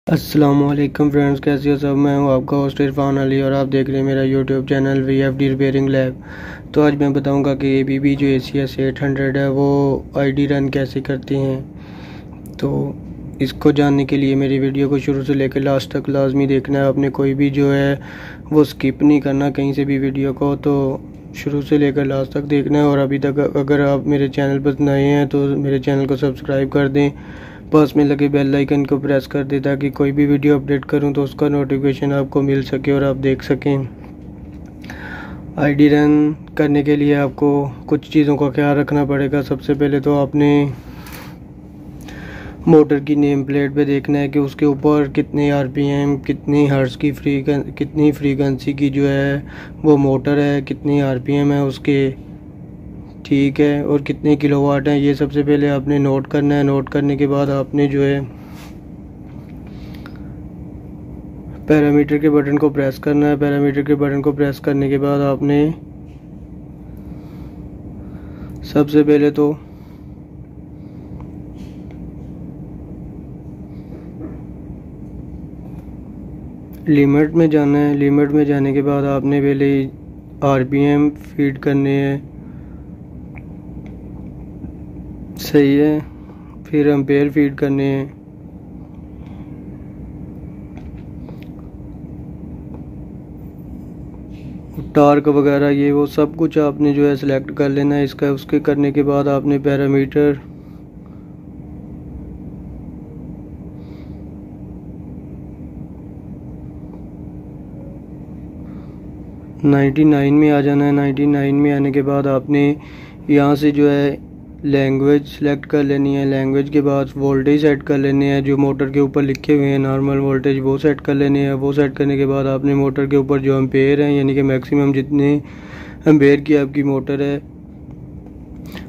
अस्सलामुअलैकुम फ्रेंड्स, कैसे हो सब। मैं हूं आपका होस्ट इरफान अली और आप देख रहे हैं मेरा YouTube channel VFD repairing lab. तो आज मैं बताऊंगा कि ABB जो ACS 800 है वो ID रन कैसे करती हैं। तो इसको जानने के लिए मेरी वीडियो को शुरू से लेकर लास्ट तक लाजमी देखना है। आपने कोई भी जो है वो स्किप नहीं करना कहीं से भी वीडियो को, तो शुरू से लेकर लास्ट तक देखना है। और अभी तक अगर आप मेरे चैनल पर नए हैं तो मेरे चैनल को सब्सक्राइब कर दें, पास में लगे बेल आइकन को प्रेस कर दें ताकि कोई भी वीडियो अपडेट करूं तो उसका नोटिफिकेशन आपको मिल सके और आप देख सकें। ID रन करने के लिए आपको कुछ चीज़ों का ख्याल रखना पड़ेगा। सबसे पहले तो आपने मोटर की नेम प्लेट पे देखना है कि उसके ऊपर कितने RPM, कितनी हर्ट्ज़ की कितनी फ्रीक्वेंसी की जो है वो मोटर है, कितनी RPM है उसके, ठीक है, और कितने किलोवाट हैं। ये सबसे पहले आपने नोट करना है। नोट करने के बाद आपने जो है पैरामीटर के बटन को प्रेस करना है। पैरामीटर के बटन को प्रेस करने के बाद आपने सबसे पहले तो लिमिट में जाना है। लिमिट में जाने के बाद आपने पहले RPM फीड करने हैं, सही है। फिर एम्पेयर फीड करने हैं, टार्क वगैरह ये वो सब कुछ आपने जो है सिलेक्ट कर लेना है इसका। उसके करने के बाद आपने पैरामीटर $99 में आ जाना है। 99 में आने के बाद आपने यहाँ से जो है लैंग्वेज सेलेक्ट कर लेनी है। लैंग्वेज के बाद वोल्टेज सेट कर लेने हैं, जो मोटर के ऊपर लिखे हुए हैं नॉर्मल वोल्टेज वो सेट कर लेने हैं। वो सेट करने के बाद आपने मोटर के ऊपर जो एम्पेयर है यानी कि मैक्सिमम जितने एम्पेयर की आपकी मोटर है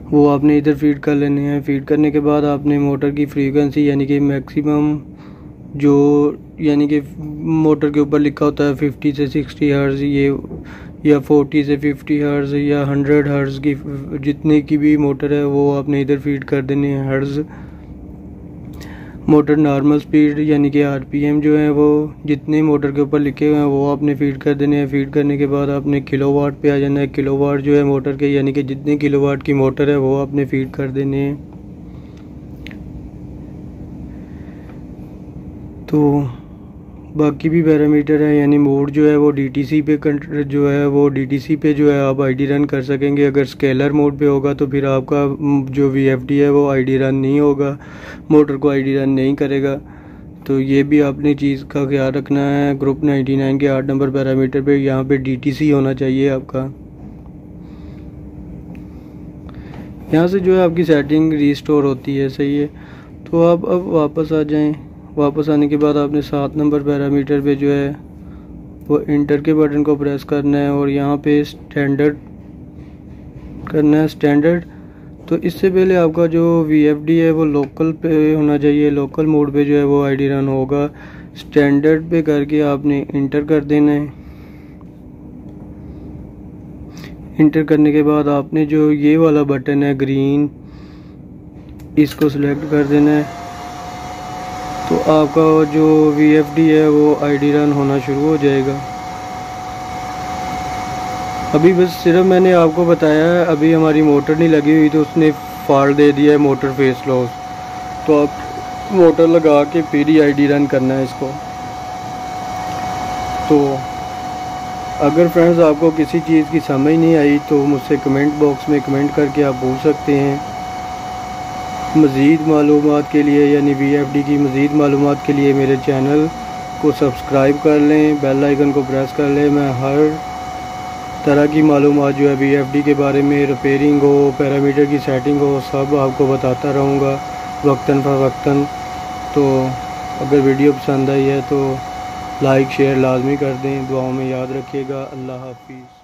वो आपने इधर फीड कर लेने हैं। फीड करने के बाद आपने मोटर की फ्रीक्वेंसी यानी कि मैक्सिमम जो यानी कि मोटर के ऊपर लिखा होता है 50 से 60 हर्ट्ज़ ये, या 40 से 50 हर्ट्ज़ या 100 हर्ट्ज़ की जितने की भी मोटर है वो आपने इधर फीड कर देने हैं हर्ट्ज़। मोटर नॉर्मल स्पीड यानी कि RPM जो है वो जितने मोटर के ऊपर लिखे हुए हैं वो आपने फीड कर देने हैं। फीड करने के बाद आपने किलोवाट पे आ जाना है। किलोवाट जो है मोटर के यानी कि जितने किलोवाट की मोटर है वो आपने फीड कर देने हैं। तो बाकी भी पैरामीटर है यानी मोड जो है वो DTC पे जो है वो DTC पे जो है आप ID रन कर सकेंगे। अगर स्केलर मोड पे होगा तो फिर आपका जो VFD है वो ID रन नहीं होगा, मोटर को ID रन नहीं करेगा। तो ये भी आपने चीज़ का ख्याल रखना है। ग्रुप 99 के 8 नंबर पैरामीटर पे यहाँ पे DTC होना चाहिए आपका। यहाँ से जो है आपकी सेटिंग रीस्टोर होती है, सही है। तो आप अब वापस आ जाएं। वापस आने के बाद आपने 7 नंबर पैरामीटर पे जो है वो इंटर के बटन को प्रेस करना है और यहाँ पे स्टैंडर्ड करना है, स्टैंडर्ड। तो इससे पहले आपका जो VFD है वो लोकल पे होना चाहिए। लोकल मोड पे जो है वो ID रन होगा। स्टैंडर्ड पे करके आपने इंटर कर देना है। इंटर करने के बाद आपने जो ये वाला बटन है ग्रीन, इसको सिलेक्ट कर देना है। तो आपका जो VFD है वो ID रन होना शुरू हो जाएगा। अभी बस सिर्फ मैंने आपको बताया है, अभी हमारी मोटर नहीं लगी हुई तो उसने फॉल्ट दे दिया है मोटर फेस लॉस। तो आप मोटर लगा के फिर ही ID रन करना है इसको। तो अगर फ्रेंड्स आपको किसी चीज़ की समझ नहीं आई तो मुझसे कमेंट बॉक्स में कमेंट करके आप पूछ सकते हैं। मज़ीद मालूमात के लिए यानी VFD की मज़ीद मालूमात के लिए मेरे चैनल को सब्सक्राइब कर लें, बेल आइकन को प्रेस कर लें। मैं हर तरह की मालूमात जो है VFD के बारे में, रिपेयरिंग हो, पैरामीटर की सेटिंग हो, सब आपको बताता रहूँगा वक्तन फ़वक्तन। तो अगर वीडियो पसंद आई है तो लाइक शेयर लाजमी कर दें। दुआओं में याद रखिएगा। अल्लाह हाफिज़।